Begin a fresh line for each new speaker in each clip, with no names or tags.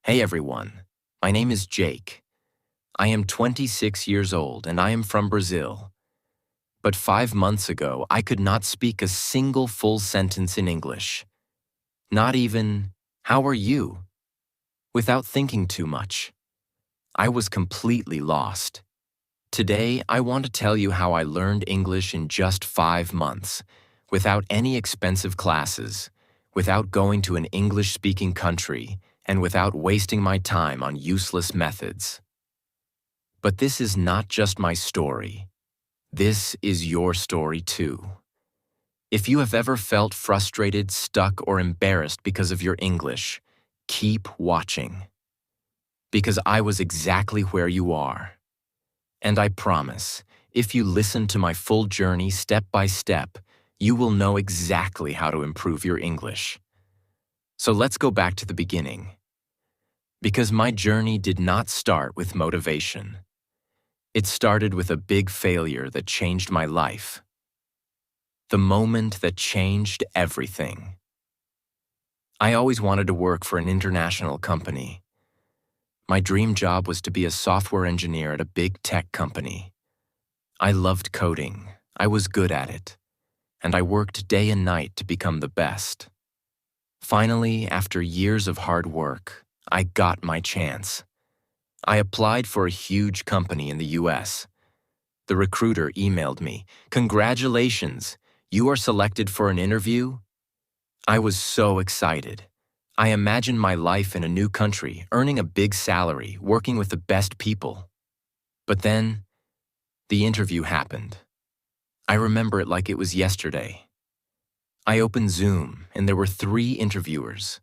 Hey everyone, my name is Jake. I am 26 years old and I am from Brazil. But 5 months ago, I could not speak a single full sentence in English. Not even, "How are you?" without thinking too much. I was completely lost. Today, I want to tell you how I learned English in just 5 months, without any expensive classes, without going to an English-speaking country, and without wasting my time on useless methods. But this is not just my story. This is your story too. If you have ever felt frustrated, stuck, or embarrassed because of your English, keep watching. Because I was exactly where you are. And I promise, if you listen to my full journey step by step, you will know exactly how to improve your English. So let's go back to the beginning. Because my journey did not start with motivation. It started with a big failure that changed my life. The moment that changed everything. I always wanted to work for an international company. My dream job was to be a software engineer at a big tech company. I loved coding, I was good at it, and I worked day and night to become the best. Finally, after years of hard work, I got my chance. I applied for a huge company in the US. The recruiter emailed me, "Congratulations, you are selected for an interview?" I was so excited. I imagined my life in a new country, earning a big salary, working with the best people. But then, the interview happened. I remember it like it was yesterday. I opened Zoom, and there were 3 interviewers,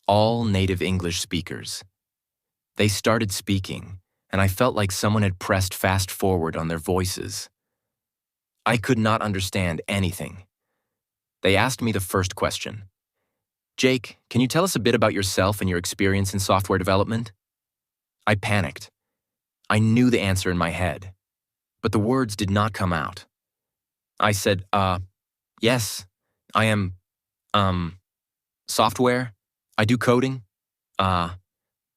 all native English speakers. They started speaking, and I felt like someone had pressed fast forward on their voices. I could not understand anything. They asked me the first question. "Jake, can you tell us a bit about yourself and your experience in software development?" I panicked. I knew the answer in my head, but the words did not come out. I said, yes, I am, software. I do coding.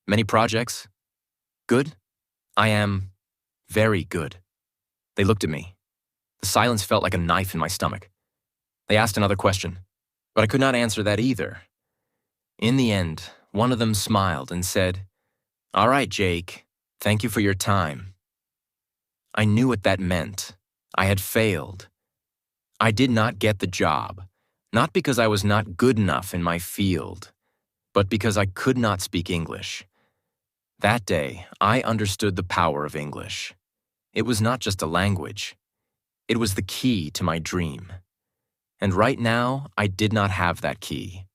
Many projects. Good. I am very good." They looked at me. The silence felt like a knife in my stomach. They asked another question, but I could not answer that either. In the end, one of them smiled and said, "All right, Jake, thank you for your time." I knew what that meant. I had failed. I did not get the job, not because I was not good enough in my field, but because I could not speak English. That day, I understood the power of English. It was not just a language. It was the key to my dream. And right now, I did not have that key.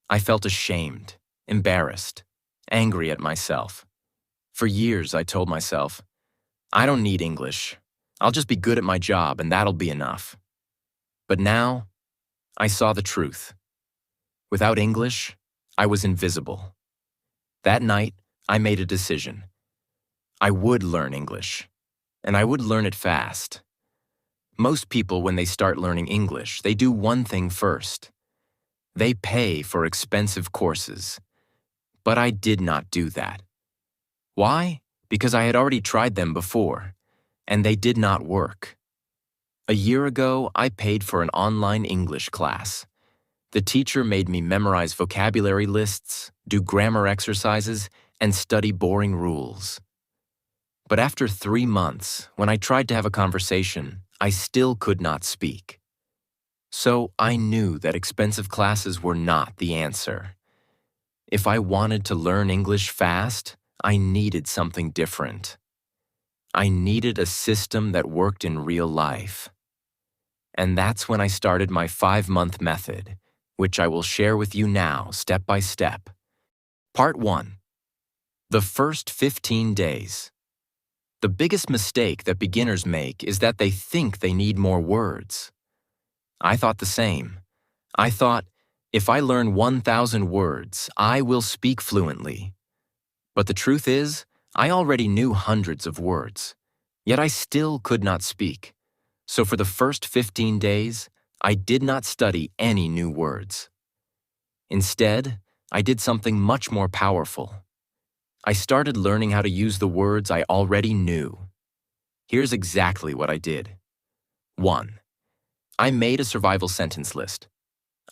I felt ashamed, embarrassed, angry at myself. For years, I told myself, "I don't need English. I'll just be good at my job and that'll be enough." But now, I saw the truth. Without English, I was invisible. That night, I made a decision. I would learn English, and I would learn it fast. Most people, when they start learning English, they do one thing first. They pay for expensive courses. But I did not do that. Why? Because I had already tried them before, and they did not work. A year ago, I paid for an online English class. The teacher made me memorize vocabulary lists, do grammar exercises, and study boring rules. But after 3 months, when I tried to have a conversation, I still could not speak. So I knew that expensive classes were not the answer. If I wanted to learn English fast, I needed something different. I needed a system that worked in real life. And that's when I started my 5-month method, which I will share with you now, step by step. Part 1. The first 15 days. The biggest mistake that beginners make is that they think they need more words. I thought the same. I thought, if I learn 1,000 words, I will speak fluently. But the truth is, I already knew hundreds of words, yet I still could not speak. So for the first 15 days, I did not study any new words. Instead, I did something much more powerful. I started learning how to use the words I already knew. Here's exactly what I did. 1. I made a survival sentence list.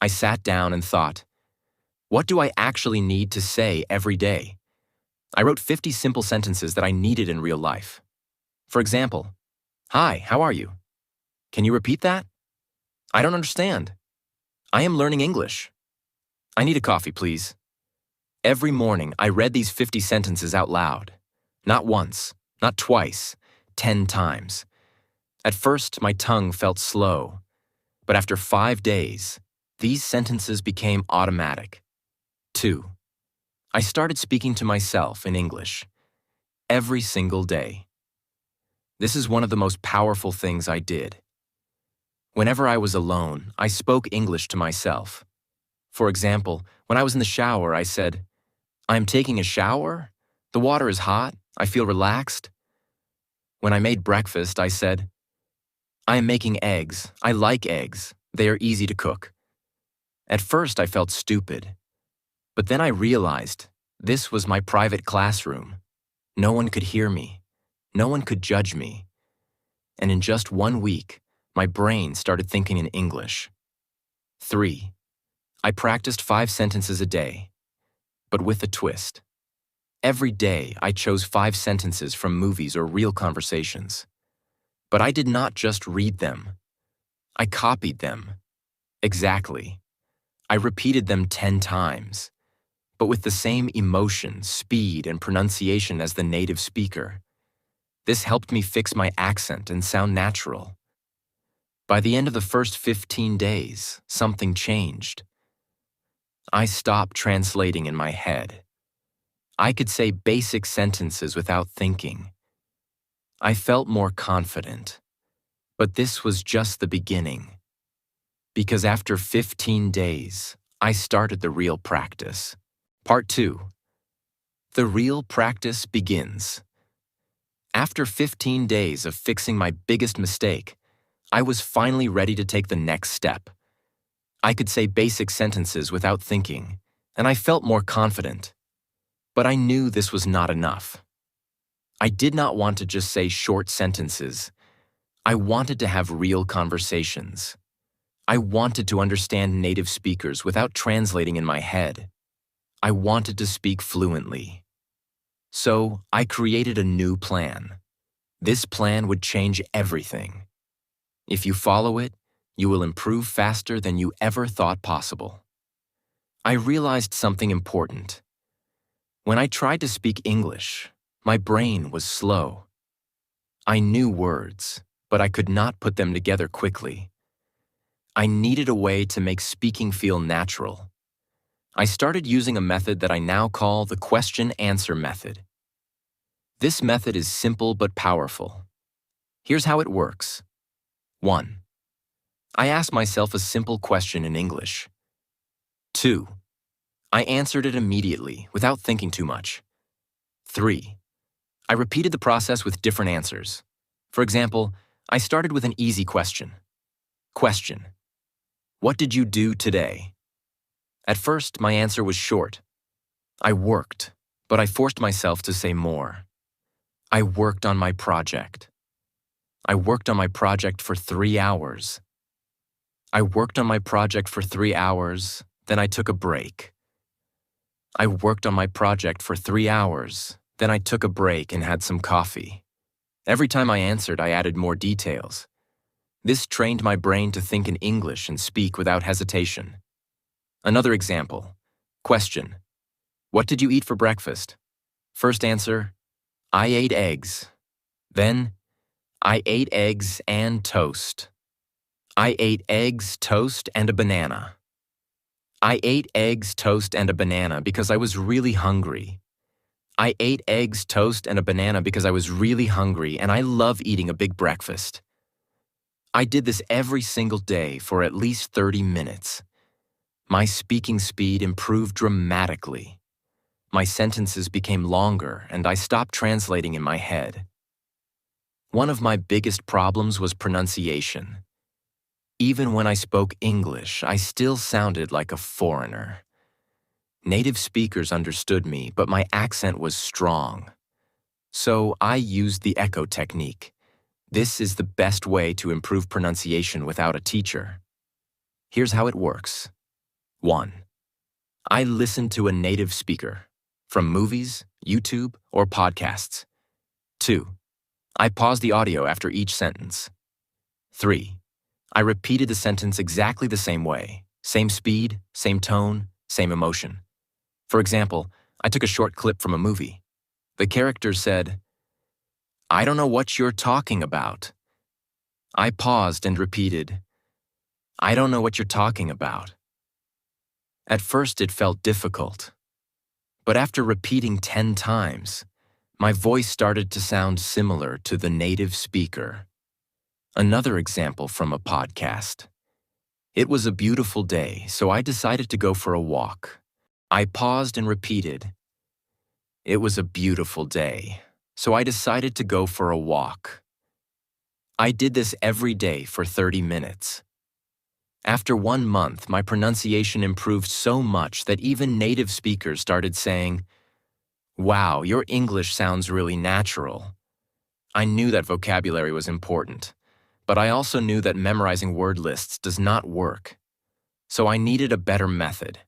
I sat down and thought, what do I actually need to say every day? I wrote 50 simple sentences that I needed in real life. For example, hi, how are you? Can you repeat that? I don't understand. I am learning English. I need a coffee, please. Every morning, I read these 50 sentences out loud. Not once, not twice, 10 times. At first, my tongue felt slow, but after 5 days, these sentences became automatic. 2. I started speaking to myself in English every single day. This is one of the most powerful things I did. Whenever I was alone, I spoke English to myself. For example, when I was in the shower, I said, I am taking a shower. The water is hot. I feel relaxed. When I made breakfast, I said, I am making eggs. I like eggs. They are easy to cook. At first, I felt stupid. But then I realized this was my private classroom. No one could hear me. No one could judge me. And in just 1 week, my brain started thinking in English. 3. I practiced 5 sentences a day, but with a twist. Every day, I chose 5 sentences from movies or real conversations. But I did not just read them. I copied them. Exactly. I repeated them 10 times, but with the same emotion, speed, and pronunciation as the native speaker. This helped me fix my accent and sound natural. By the end of the first 15 days, something changed. I stopped translating in my head. I could say basic sentences without thinking. I felt more confident. But this was just the beginning. Because after 15 days, I started the real practice. Part 2. The real practice begins. After 15 days of fixing my biggest mistake, I was finally ready to take the next step. I could say basic sentences without thinking, and I felt more confident. But I knew this was not enough. I did not want to just say short sentences. I wanted to have real conversations. I wanted to understand native speakers without translating in my head. I wanted to speak fluently. So I created a new plan. This plan would change everything. If you follow it, you will improve faster than you ever thought possible. I realized something important. When I tried to speak English, my brain was slow. I knew words, but I could not put them together quickly. I needed a way to make speaking feel natural. I started using a method that I now call the question-answer method. This method is simple but powerful. Here's how it works. 1. I asked myself a simple question in English. 2. I answered it immediately, without thinking too much. 3. I repeated the process with different answers. For example, I started with an easy question. Question: what did you do today? At first, my answer was short. I worked, but I forced myself to say more. I worked on my project. I worked on my project for 3 hours. I worked on my project for 3 hours, then I took a break. I worked on my project for 3 hours, then I took a break and had some coffee. Every time I answered, I added more details. This trained my brain to think in English and speak without hesitation. Another example. Question: what did you eat for breakfast? First answer: I ate eggs. Then, I ate eggs and toast. I ate eggs, toast, and a banana. I ate eggs, toast, and a banana because I was really hungry. I ate eggs, toast, and a banana because I was really hungry, and I love eating a big breakfast. I did this every single day for at least 30 minutes. My speaking speed improved dramatically. My sentences became longer, and I stopped translating in my head. One of my biggest problems was pronunciation. Even when I spoke English, I still sounded like a foreigner. Native speakers understood me, but my accent was strong. So I used the echo technique. This is the best way to improve pronunciation without a teacher. Here's how it works. 1. I listen to a native speaker, from movies, YouTube, or podcasts. 2. I pause the audio after each sentence. 3. I repeated the sentence exactly the same way, same speed, same tone, same emotion. For example, I took a short clip from a movie. The character said, "I don't know what you're talking about." I paused and repeated, "I don't know what you're talking about." At first it felt difficult, but after repeating 10 times, my voice started to sound similar to the native speaker. Another example from a podcast. It was a beautiful day, so I decided to go for a walk. I paused and repeated, "It was a beautiful day, so I decided to go for a walk." I did this every day for 30 minutes. After 1 month, my pronunciation improved so much that even native speakers started saying, "Wow, your English sounds really natural." I knew that vocabulary was important, but I also knew that memorizing word lists does not work. So I needed a better method.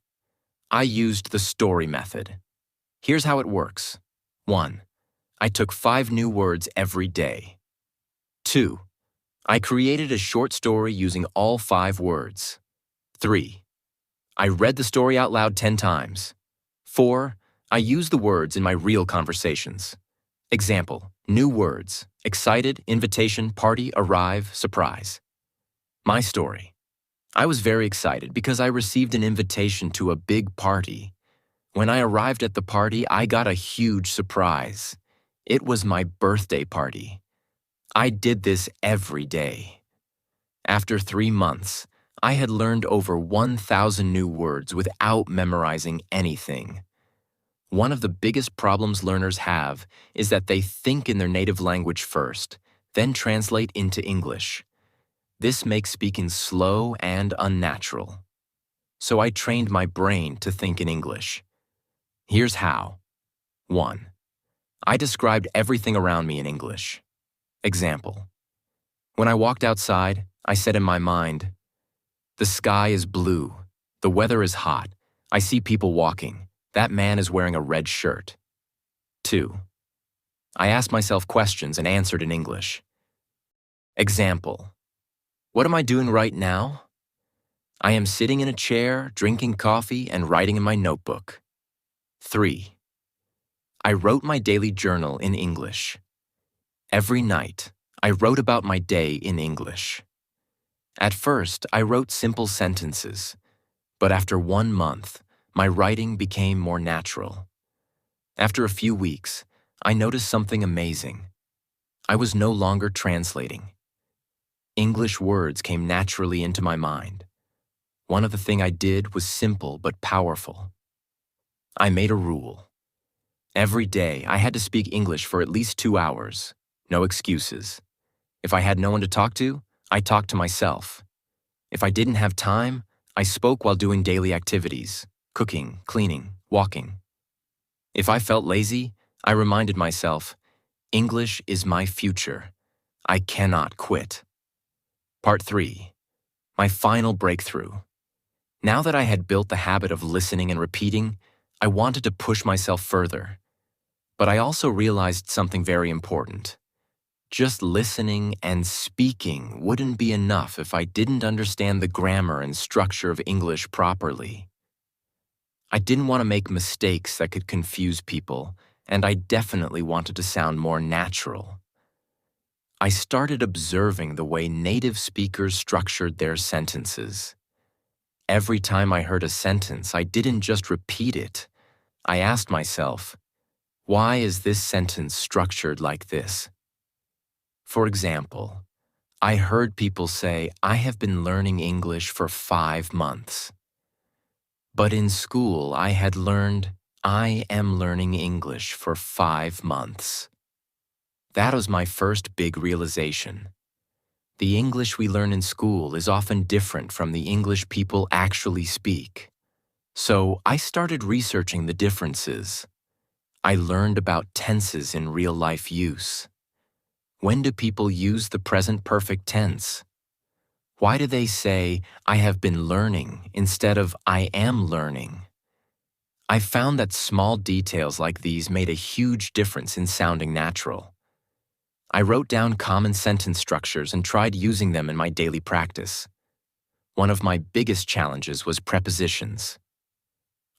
I used the story method. Here's how it works. 1. I took 5 new words every day. 2. I created a short story using all 5 words. 3. I read the story out loud 10 times. 4. I used the words in my real conversations. Example, new words: excited, invitation, party, arrive, surprise. My story. I was very excited because I received an invitation to a big party. When I arrived at the party, I got a huge surprise. It was my birthday party. I did this every day. After 3 months, I had learned over 1,000 new words without memorizing anything. One of the biggest problems learners have is that they think in their native language first, then translate into English. This makes speaking slow and unnatural. So I trained my brain to think in English. Here's how. 1. I described everything around me in English. Example. When I walked outside, I said in my mind, "The sky is blue. The weather is hot. I see people walking. That man is wearing a red shirt." 2. I asked myself questions and answered in English. Example. What am I doing right now? I am sitting in a chair, drinking coffee, and writing in my notebook. 3. I wrote my daily journal in English. Every night, I wrote about my day in English. At first, I wrote simple sentences, but after 1 month, my writing became more natural. After a few weeks, I noticed something amazing. I was no longer translating. English words came naturally into my mind. One of the things I did was simple but powerful. I made a rule. Every day, I had to speak English for at least 2 hours. No excuses. If I had no one to talk to, I talked to myself. If I didn't have time, I spoke while doing daily activities, cooking, cleaning, walking. If I felt lazy, I reminded myself, English is my future. I cannot quit. Part 3. My final breakthrough. Now that I had built the habit of listening and repeating, I wanted to push myself further. But I also realized something very important. Just listening and speaking wouldn't be enough if I didn't understand the grammar and structure of English properly. I didn't want to make mistakes that could confuse people, and I definitely wanted to sound more natural. I started observing the way native speakers structured their sentences. Every time I heard a sentence, I didn't just repeat it. I asked myself, why is this sentence structured like this? For example, I heard people say, "I have been learning English for 5 months." But in school, I had learned, "I am learning English for 5 months." That was my first big realization. The English we learn in school is often different from the English people actually speak. So I started researching the differences. I learned about tenses in real-life use. When do people use the present perfect tense? Why do they say, I have been learning instead of I am learning? I found that small details like these made a huge difference in sounding natural. I wrote down common sentence structures and tried using them in my daily practice. One of my biggest challenges was prepositions.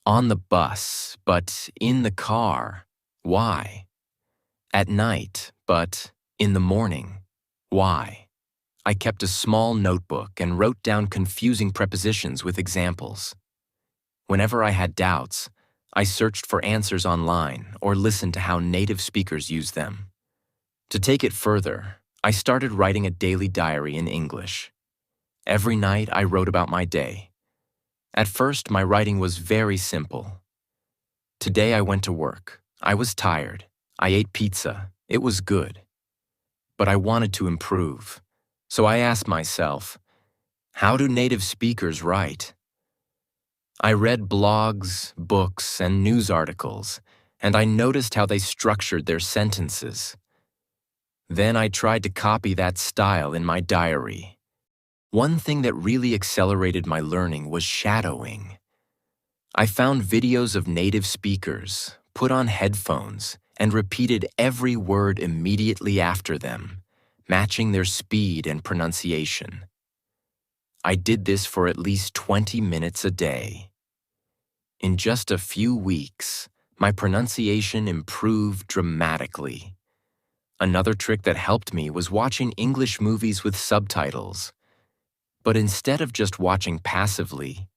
On the bus, but in the car. Why? At night, but in the morning. Why? I kept a small notebook and wrote down confusing prepositions with examples. Whenever I had doubts, I searched for answers online or listened to how native speakers use them. To take it further, I started writing a daily diary in English. Every night I wrote about my day. At first, my writing was very simple. Today I went to work. I was tired. I ate pizza. It was good. But I wanted to improve. So I asked myself, how do native speakers write? I read blogs, books, and news articles, and I noticed how they structured their sentences. Then I tried to copy that style in my diary. One thing that really accelerated my learning was shadowing. I found videos of native speakers, put on headphones, and repeated every word immediately after them, matching their speed and pronunciation. I did this for at least 20 minutes a day. In just a few weeks, my pronunciation improved dramatically. Another trick that helped me was watching English movies with subtitles. But instead of just watching passively,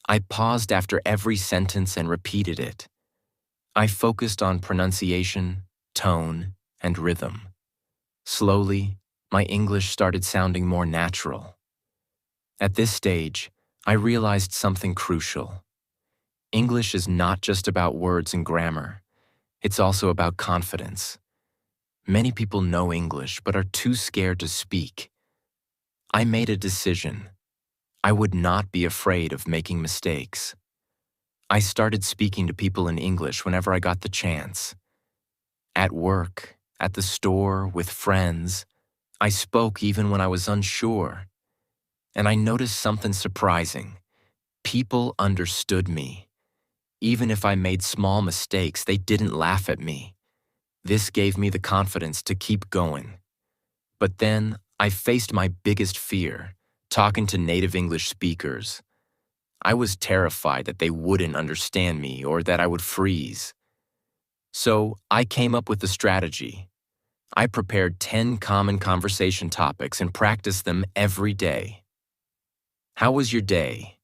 I paused after every sentence and repeated it. I focused on pronunciation, tone, and rhythm. Slowly, my English started sounding more natural. At this stage, I realized something crucial. English is not just about words and grammar. It's also about confidence. Many people know English but are too scared to speak. I made a decision. I would not be afraid of making mistakes. I started speaking to people in English whenever I got the chance. At work, at the store, with friends, I spoke even when I was unsure. And I noticed something surprising. People understood me. Even if I made small mistakes, they didn't laugh at me. This gave me the confidence to keep going. But then, I faced my biggest fear, talking to native English speakers. I was terrified that they wouldn't understand me or that I would freeze. So, I came up with a strategy. I prepared 10 common conversation topics and practiced them every day. How was your day?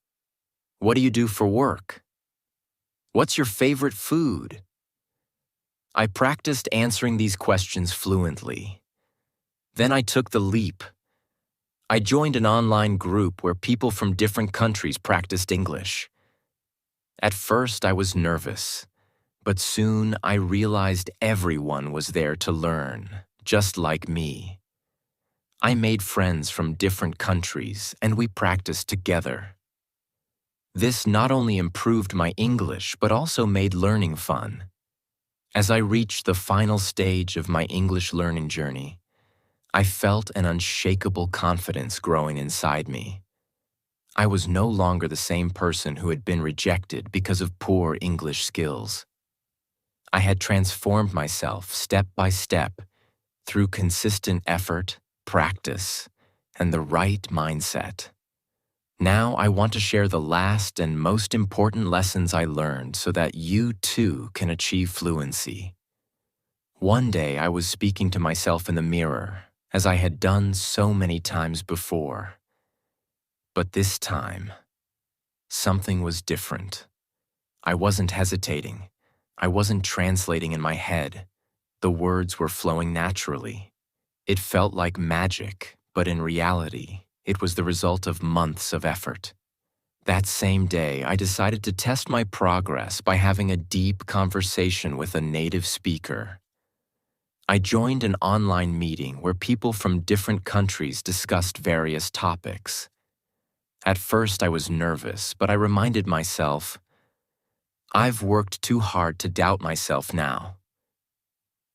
What do you do for work? What's your favorite food? I practiced answering these questions fluently. Then I took the leap. I joined an online group where people from different countries practiced English. At first, I was nervous, but soon I realized everyone was there to learn, just like me. I made friends from different countries, and we practiced together. This not only improved my English, but also made learning fun. As I reached the final stage of my English learning journey, I felt an unshakable confidence growing inside me. I was no longer the same person who had been rejected because of poor English skills. I had transformed myself step by step through consistent effort, practice, and the right mindset. Now I want to share the last and most important lessons I learned so that you too can achieve fluency. One day I was speaking to myself in the mirror, as I had done so many times before. But this time, something was different. I wasn't hesitating. I wasn't translating in my head. The words were flowing naturally. It felt like magic, but in reality, it was the result of months of effort. That same day, I decided to test my progress by having a deep conversation with a native speaker. I joined an online meeting where people from different countries discussed various topics. At first, I was nervous, but I reminded myself, I've worked too hard to doubt myself now.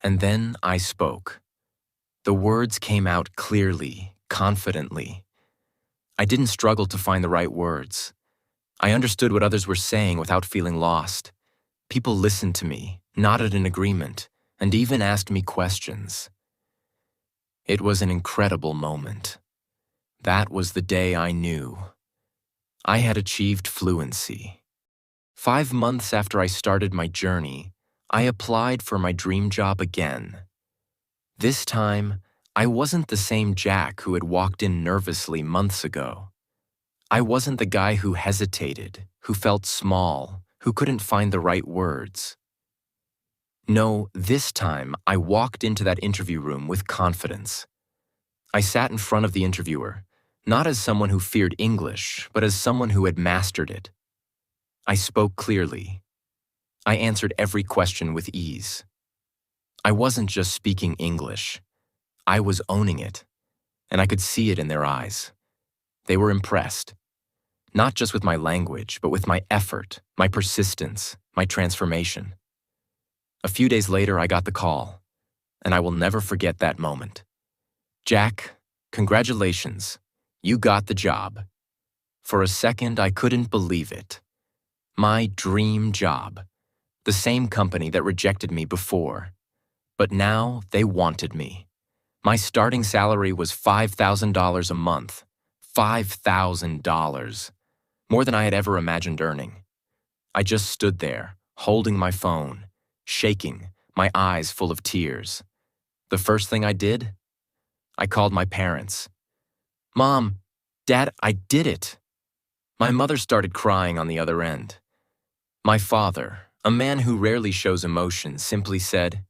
And then I spoke. The words came out clearly, confidently. I didn't struggle to find the right words. I understood what others were saying without feeling lost. People listened to me, nodded in agreement, and even asked me questions. It was an incredible moment. That was the day I knew I had achieved fluency. 5 months after I started my journey, I applied for my dream job again. This time, I wasn't the same Jack who had walked in nervously months ago. I wasn't the guy who hesitated, who felt small, who couldn't find the right words. No, this time I walked into that interview room with confidence. I sat in front of the interviewer, not as someone who feared English, but as someone who had mastered it. I spoke clearly. I answered every question with ease. I wasn't just speaking English. I was owning it, and I could see it in their eyes. They were impressed, not just with my language, but with my effort, my persistence, my transformation. A few days later, I got the call, and I will never forget that moment. Jack, congratulations. You got the job. For a second, I couldn't believe it. My dream job. The same company that rejected me before. But now they wanted me. My starting salary was $5,000 a month. $5,000. More than I had ever imagined earning. I just stood there, holding my phone, shaking, my eyes full of tears. The first thing I did? I called my parents. Mom, Dad, I did it. My mother started crying on the other end. My father, a man who rarely shows emotion, simply said,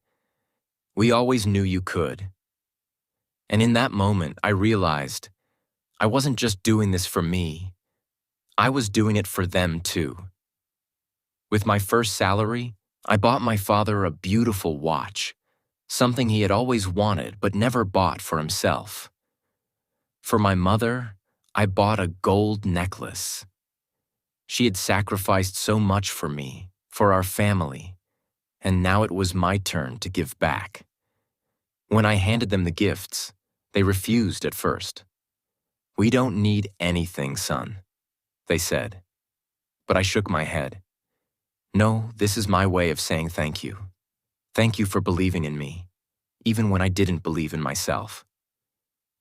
"We always knew you could." And in that moment, I realized I wasn't just doing this for me. I was doing it for them too. With my first salary, I bought my father a beautiful watch, something he had always wanted but never bought for himself. For my mother, I bought a gold necklace. She had sacrificed so much for me, for our family, and now it was my turn to give back. When I handed them the gifts, they refused at first. "We don't need anything, son," they said. But I shook my head. "No, this is my way of saying thank you. Thank you for believing in me, even when I didn't believe in myself."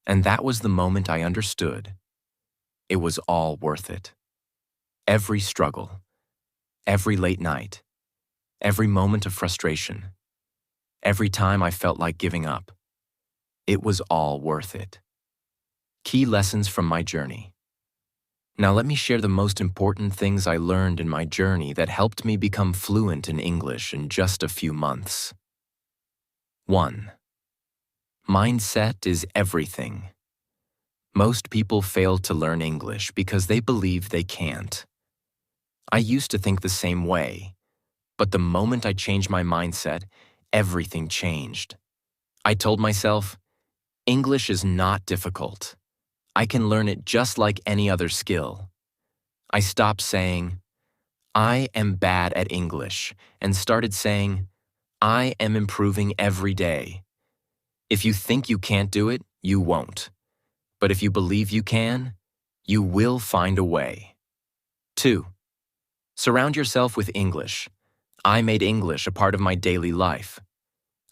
And that was the moment I understood. It was all worth it. Every struggle, every late night, every moment of frustration, every time I felt like giving up. It was all worth it. Key lessons from my journey. Now let me share the most important things I learned in my journey that helped me become fluent in English in just a few months. 1. Mindset is everything. Most people fail to learn English because they believe they can't. I used to think the same way, but the moment I changed my mindset, everything changed. I told myself, English is not difficult. I can learn it just like any other skill. I stopped saying, "I am bad at English," and started saying, "I am improving every day." If you think you can't do it, you won't. But if you believe you can, you will find a way. 2. Surround yourself with English. I made English a part of my daily life.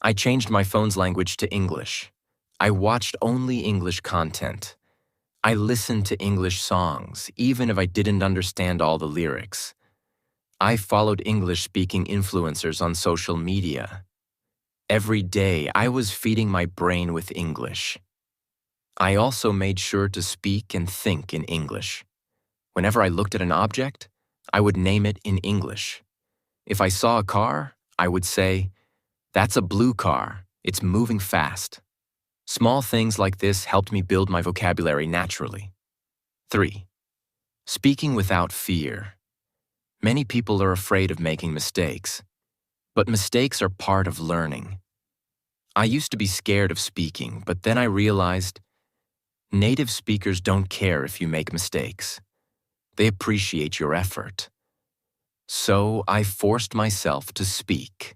I changed my phone's language to English. I watched only English content. I listened to English songs, even if I didn't understand all the lyrics. I followed English-speaking influencers on social media. Every day, I was feeding my brain with English. I also made sure to speak and think in English. Whenever I looked at an object, I would name it in English. If I saw a car, I would say, "That's a blue car. It's moving fast." Small things like this helped me build my vocabulary naturally. 3. Speaking without fear. Many people are afraid of making mistakes, but mistakes are part of learning. I used to be scared of speaking, but then I realized native speakers don't care if you make mistakes. They appreciate your effort. So I forced myself to speak.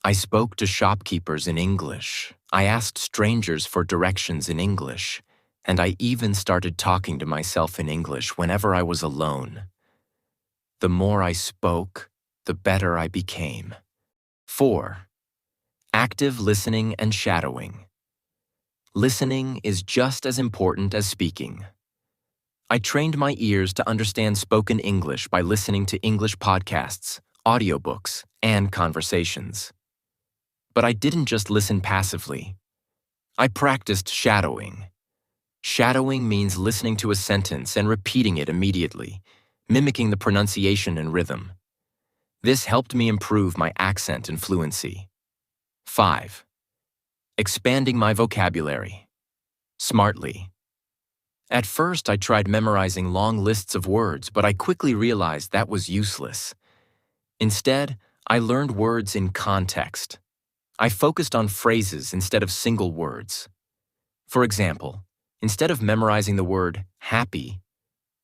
I spoke to shopkeepers in English. I asked strangers for directions in English. And I even started talking to myself in English whenever I was alone. The more I spoke, the better I became. 4. Active listening and shadowing. Listening is just as important as speaking. I trained my ears to understand spoken English by listening to English podcasts, audiobooks, and conversations. But I didn't just listen passively. I practiced shadowing. Shadowing means listening to a sentence and repeating it immediately, mimicking the pronunciation and rhythm. This helped me improve my accent and fluency. 5. Expanding my vocabulary. Smartly. At first, I tried memorizing long lists of words, but I quickly realized that was useless. Instead, I learned words in context. I focused on phrases instead of single words. For example, instead of memorizing the word happy,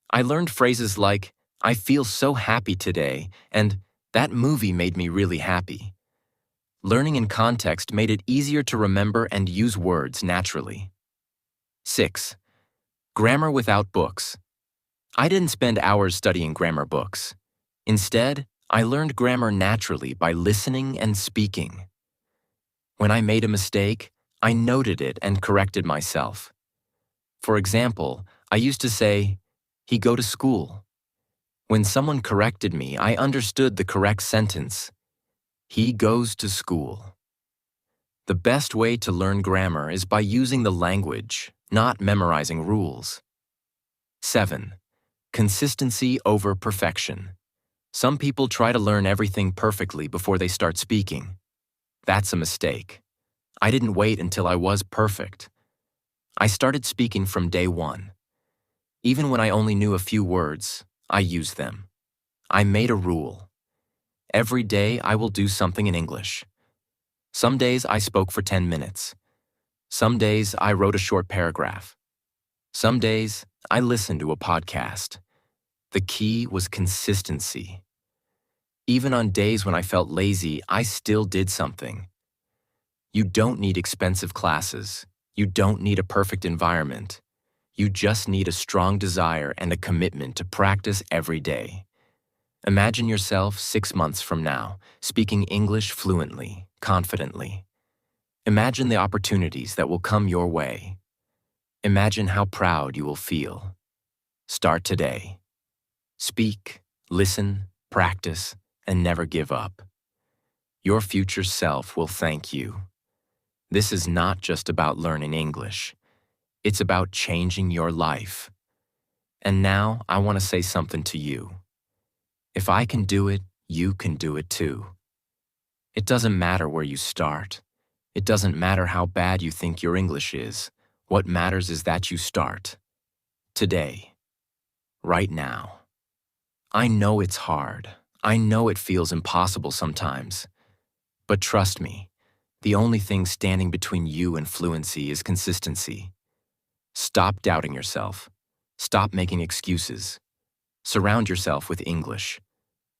I learned phrases like, I feel so happy today, and that movie made me really happy. Learning in context made it easier to remember and use words naturally. 6. Grammar without books. I didn't spend hours studying grammar books. Instead, I learned grammar naturally by listening and speaking. When I made a mistake, I noted it and corrected myself. For example, I used to say, he go to school. When someone corrected me, I understood the correct sentence. He goes to school. The best way to learn grammar is by using the language, not memorizing rules. 7. Consistency over perfection. Some people try to learn everything perfectly before they start speaking. That's a mistake. I didn't wait until I was perfect. I started speaking from day one. Even when I only knew a few words, I used them. I made a rule. Every day I will do something in English. Some days I spoke for 10 minutes. Some days I wrote a short paragraph. Some days I listened to a podcast. The key was consistency. Even on days when I felt lazy, I still did something. You don't need expensive classes. You don't need a perfect environment. You just need a strong desire and a commitment to practice every day. Imagine yourself 6 months from now, speaking English fluently, confidently. Imagine the opportunities that will come your way. Imagine how proud you will feel. Start today. Speak, listen, practice, and never give up. Your future self will thank you. This is not just about learning English. It's about changing your life. And now I want to say something to you. If I can do it, you can do it too. It doesn't matter where you start. It doesn't matter how bad you think your English is. What matters is that you start. Today. Right now. I know it's hard. I know it feels impossible sometimes. But trust me, the only thing standing between you and fluency is consistency. Stop doubting yourself. Stop making excuses. Surround yourself with English.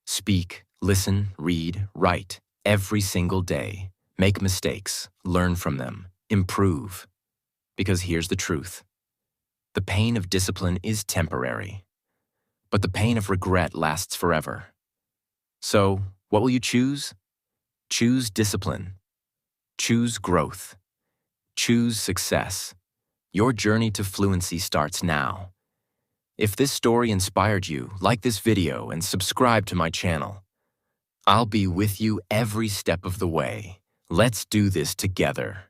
Speak, listen, read, write, every single day. Make mistakes, learn from them, improve. Because here's the truth. The pain of discipline is temporary, but the pain of regret lasts forever. So, what will you choose? Choose discipline. Choose growth. Choose success. Your journey to fluency starts now. If this story inspired you, like this video and subscribe to my channel. I'll be with you every step of the way. Let's do this together.